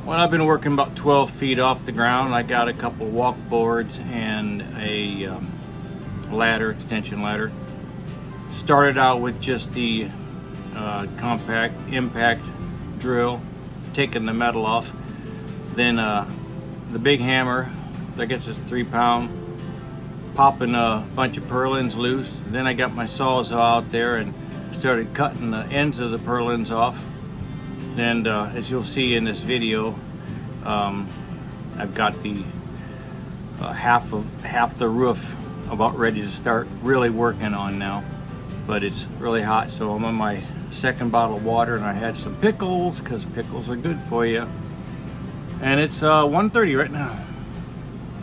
Well, I've been working about 12 feet off the ground. I got a couple walk boards and a ladder, extension ladder. Started out with just the compact impact drill, taking the metal off. Then the big hammer, that gets us 3 pound, popping a bunch of purlins loose. Then I got my sawzall out there and started cutting the ends of the purlins off. And as you'll see in this video, I've got the half the roof about ready to start really working on now. But it's really hot, so I'm on my second bottle of water, and I had some pickles because pickles are good for you. And it's 1:30 right now.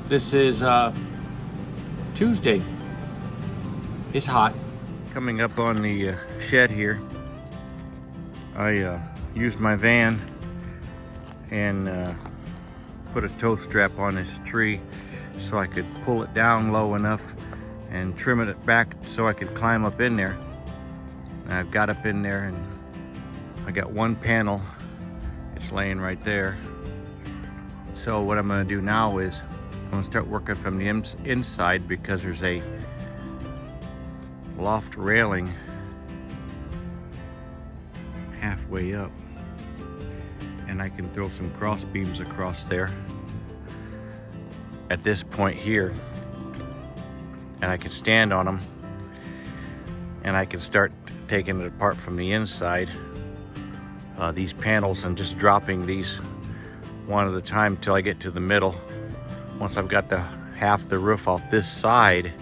This is Tuesday. It's hot. Coming up on the shed here, I used my van and put a tow strap on this tree so I could pull it down low enough and trim it back so I could climb up in there. And I've got up in there and I got one panel. It's laying right there. So what I'm going to do now is I'm going to start working from the inside, because there's a loft railing halfway up, and I can throw some cross beams across there at this point here, and I can stand on them, and I can start taking it apart from the inside, these panels, and just dropping these one at a time till I get to the middle. Once I've got the half the roof off this side,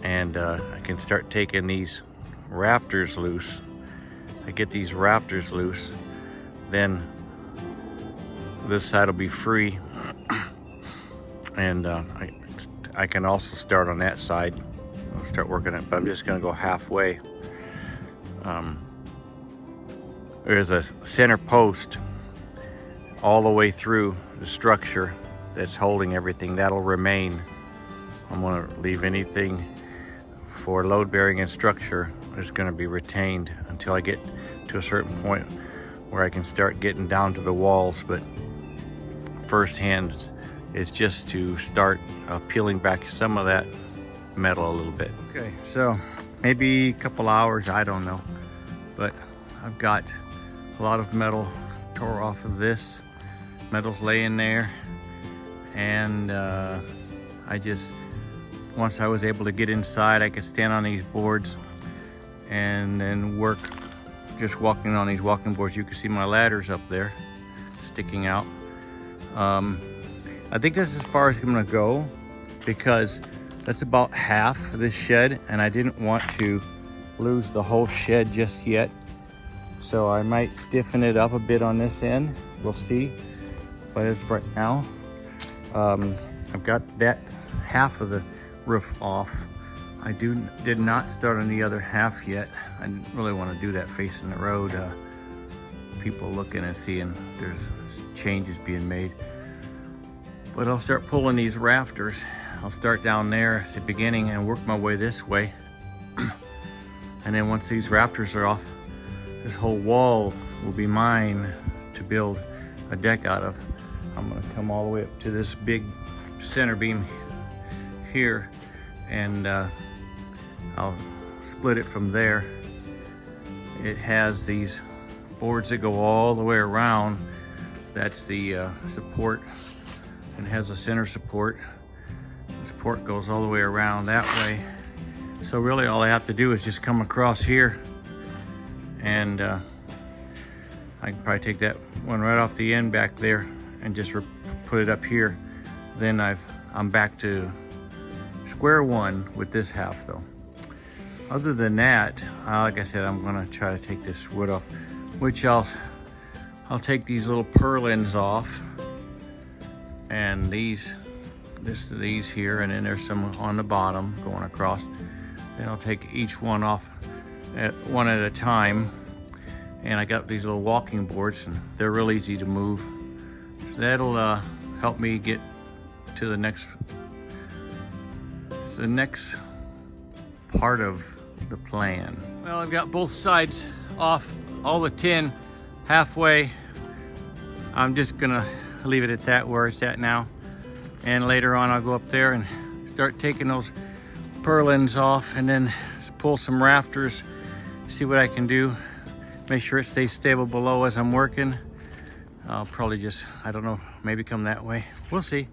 and I can start taking these rafters loose. I get these rafters loose, then this side will be free, and I can also start on that side. I'll start working it, but I'm just going to go halfway. There's a center post all the way through the structure that's holding everything. That'll remain. I'm going to leave anything for load bearing and structure is going to be retained until I get to a certain point where I can start getting down to the walls. But first hand is just to start peeling back some of that metal a little bit. Okay, so maybe a couple hours, I don't know, but I've got a lot of metal tore off of this. Metal's laying there, and once I was able to get inside, I could stand on these boards and then work just walking on these walking boards. You can see my ladders up there sticking out. I think that's as far as I'm gonna go, because that's about half of this shed, and I didn't want to lose the whole shed just yet. So I might stiffen it up a bit on this end. We'll see. But as of right now, I've got that half of the roof off. I did not start on the other half yet. I didn't really want to do that facing the road. People looking and seeing there's changes being made. But I'll start pulling these rafters. I'll start down there at the beginning and work my way this way. And then once these rafters are off, this whole wall will be mine to build a deck out of. I'm gonna come all the way up to this big center beam here, and I'll split it from there. It has these boards that go all the way around. That's the support, and has a center support. The support goes all the way around that way. So really all I have to do is just come across here, and I can probably take that one right off the end back there and just put it up here. Then I'm back to square one with this half though. Other than that, like I said, I'm gonna try to take this wood off, which I'll take these little purlins off, and these here, and then there's some on the bottom going across. Then I'll take each one off one at a time. And I got these little walking boards, and they're real easy to move. So that'll help me get to the next part of the plan. Well, I've got both sides off, all the tin halfway. I'm just gonna leave it at that where it's at now. And later on I'll go up there and start taking those purlins off and then pull some rafters, see what I can do. Make sure it stays stable below as I'm working. I'll probably just, I don't know, maybe come that way. We'll see.